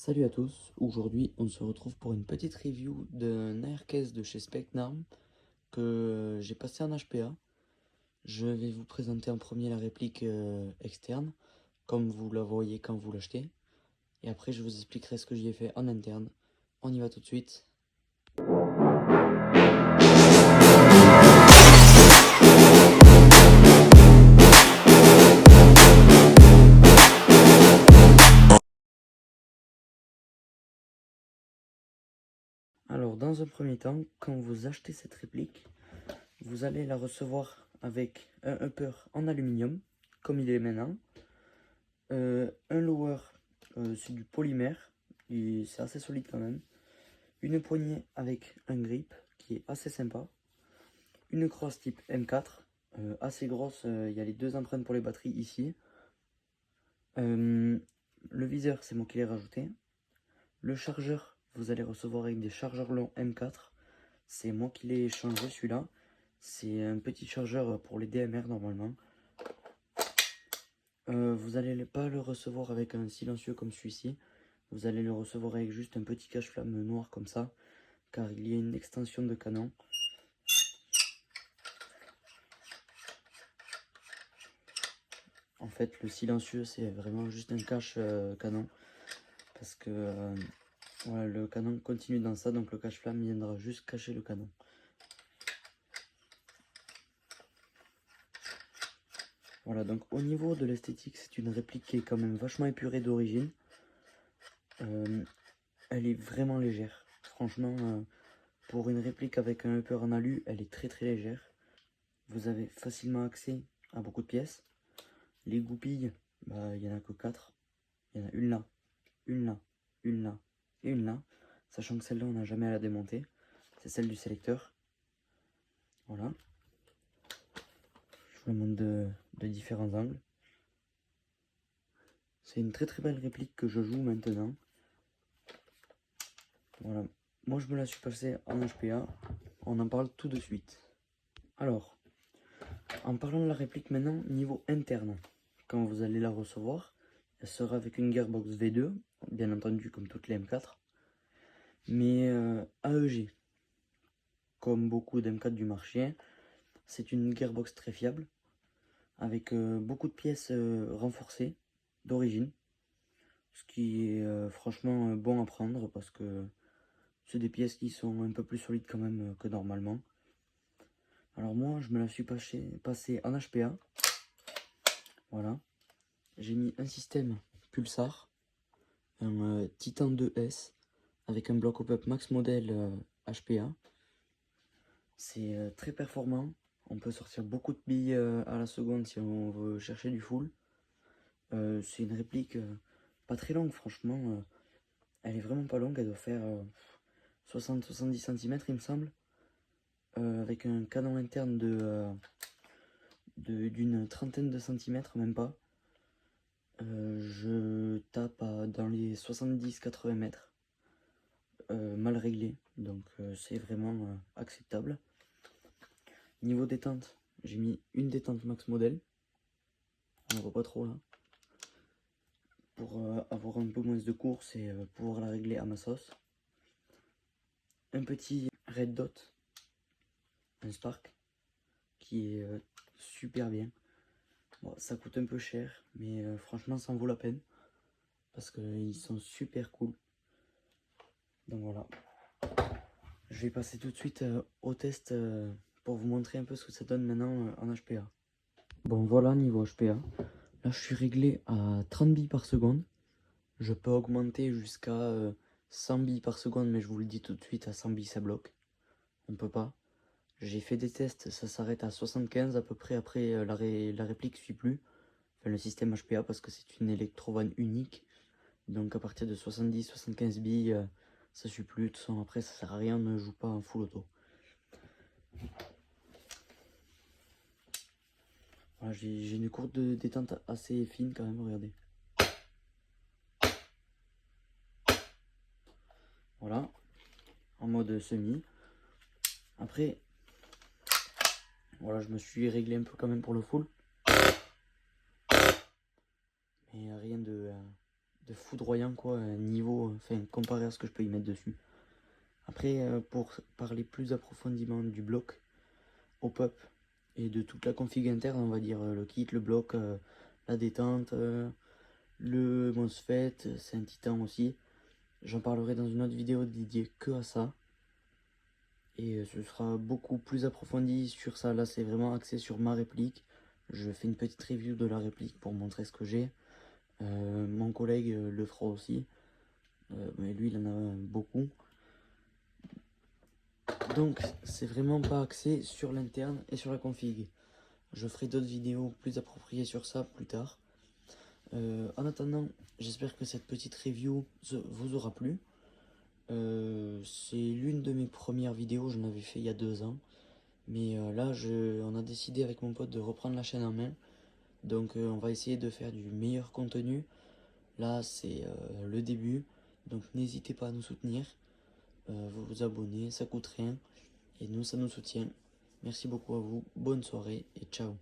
Salut à tous, aujourd'hui on se retrouve pour une petite review d'un AirCase de chez Specnarm que j'ai passé en HPA. Je vais vous présenter en premier la réplique externe, comme vous la voyez quand vous l'achetez. Et après je vous expliquerai ce que j'y ai fait en interne. On y va tout de suite. Alors dans un premier temps, quand vous achetez cette réplique, vous allez la recevoir avec un upper en aluminium, comme il est maintenant. Un lower, c'est du polymère, c'est assez solide quand même. Une poignée avec un grip qui est assez sympa. Une crosse type M4, assez grosse, il y a les deux empreintes pour les batteries ici. Le viseur, c'est moi qui l'ai rajouté. Le chargeur, vous allez recevoir avec des chargeurs longs M4. C'est moi qui l'ai changé celui-là. C'est un petit chargeur pour les DMR normalement. Vous n'allez pas le recevoir avec un silencieux comme celui-ci. Vous allez le recevoir avec juste un petit cache-flamme noir comme ça, car il y a une extension de canon. En fait, le silencieux, c'est vraiment juste un cache canon, parce que voilà, le canon continue dans ça, donc le cache-flamme viendra juste cacher le canon. Voilà, donc au niveau de l'esthétique, c'est une réplique qui est quand même vachement épurée d'origine. Elle est vraiment légère. Franchement, pour une réplique avec un upper en alu, elle est très légère. Vous avez facilement accès à beaucoup de pièces. Les goupilles, bah, il n'y en a que 4. Il y en a une là, une là, une là et une là. Sachant que celle-là, on n'a jamais à la démonter. C'est celle du sélecteur. Voilà. Je vous la montre de différents angles. C'est une très belle réplique que je joue maintenant. Voilà. Moi, je me la suis passée en HPA. On en parle tout de suite. Alors, en parlant de la réplique maintenant, niveau interne. Quand vous allez la recevoir, elle sera avec une Gearbox V2, bien entendu comme toutes les M4. Mais AEG, comme beaucoup d'M4 du marché, c'est une Gearbox très fiable, avec beaucoup de pièces renforcées d'origine, ce qui est franchement bon à prendre parce que c'est des pièces qui sont un peu plus solides quand même que normalement. Alors moi, je me la suis passée en HPA. Voilà. J'ai mis un système Pulsar, un Titan 2S, avec un bloc hop-up max modèle HPA. C'est très performant. On peut sortir beaucoup de billes à la seconde si on veut chercher du full. C'est une réplique pas très longue, franchement. Elle est vraiment pas longue, elle doit faire 60-70 cm, il me semble. Avec un canon interne d'une trentaine de centimètres, même pas. Je tape dans les 70-80 mètres. Mal réglé, donc c'est vraiment acceptable. Niveau détente, j'ai mis une détente max modèle. On ne voit pas trop là. Pour avoir un peu moins de course et pouvoir la régler à ma sauce. Un petit red dot, un Spark, qui est super bien. Bon, ça coûte un peu cher, mais franchement ça en vaut la peine. Parce qu'ils sont super cool. Donc voilà. Je vais passer tout de suite au test pour vous montrer un peu ce que ça donne maintenant en HPA. Bon voilà, niveau HPA. Là je suis réglé à 30 billes par seconde. Je peux augmenter jusqu'à 100 billes par seconde, mais je vous le dis tout de suite, à 100 billes ça bloque. On peut pas. J'ai fait des tests, ça s'arrête à 75 à peu près, après la réplique suit plus. Enfin le système HPA, parce que c'est une électrovanne unique. Donc à partir de 70-75 billes, ça suit plus. De toute façon après ça sert à rien, on ne joue pas en full auto. Voilà, j'ai une courbe de détente assez fine quand même, regardez. Voilà, en mode semi. Après, voilà, je me suis réglé un peu quand même pour le full. Mais rien de foudroyant quoi, niveau, enfin comparé à ce que je peux y mettre dessus. Après, pour parler plus approfondément du bloc hop-up et de toute la config interne, on va dire le kit, le bloc, la détente, le MOSFET, c'est un titan aussi. J'en parlerai dans une autre vidéo dédiée que à ça. Et ce sera beaucoup plus approfondi sur ça. Là, c'est vraiment axé sur ma réplique. Je fais une petite review de la réplique pour montrer ce que j'ai. Mon collègue le fera aussi. Mais lui, il en a beaucoup. Donc, c'est vraiment pas axé sur l'interne et sur la config. Je ferai d'autres vidéos plus appropriées sur ça plus tard. En attendant, j'espère que cette petite review vous aura plu. C'est l'une de mes premières vidéos, je l'avais fait il y a 2 ans. Mais là, on a décidé avec mon pote de reprendre la chaîne en main. Donc on va essayer de faire du meilleur contenu. Là, c'est le début. Donc n'hésitez pas à nous soutenir. Vous abonner, ça coûte rien. Et nous, ça nous soutient. Merci beaucoup à vous. Bonne soirée et ciao.